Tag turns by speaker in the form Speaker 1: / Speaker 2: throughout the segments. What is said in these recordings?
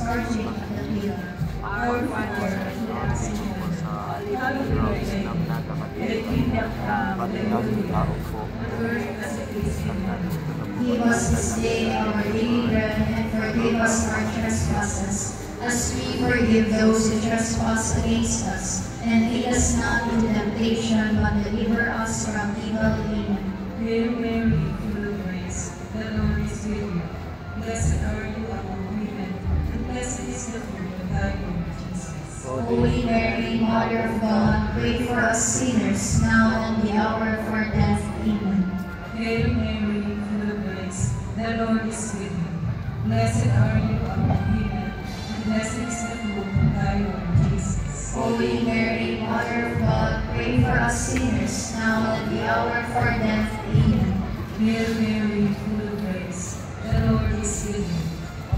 Speaker 1: starting at the beginning. Our Father, who art in heaven, hallowed be thy name. Thy kingdom come, thy will be done, on earth as it is in heaven. Give us this day our daily bread, and forgive us our trespasses, as we forgive those who trespass against us. And lead us not into temptation, but deliver us from evil. Amen.
Speaker 2: Hail Mary, full of grace, the Lord is with you. Blessed are you among women, and blessed is the fruit of thy womb, Jesus.
Speaker 1: Holy Mary, Mother of God, pray for us sinners, now and the hour of our death. Amen.
Speaker 2: Hail Mary, full of grace, the Lord is with you. Blessed are you among women, and blessed is the fruit of thy womb, Jesus.
Speaker 1: Holy Mary, Mother of God, pray for us sinners, now and the hour of our death. Amen.
Speaker 2: Hail Mary, full of grace, the Lord is with you.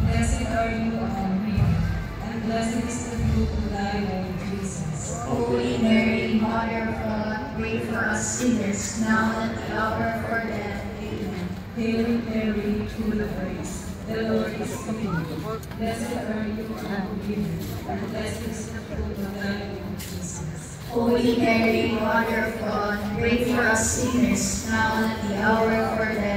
Speaker 2: Blessed are you among women, and blessed is the fruit of thy womb, Jesus.
Speaker 1: Holy Mary, Mother of God, pray for us sinners, now and the hour of our death. Amen.
Speaker 2: Hail Mary, full of grace, the Lord is with you. Blessed are you among women, and blessed is the fruit of thy womb, Jesus.
Speaker 1: Holy Mary, Mother of God, pray for us sinners, now and at the hour of our death.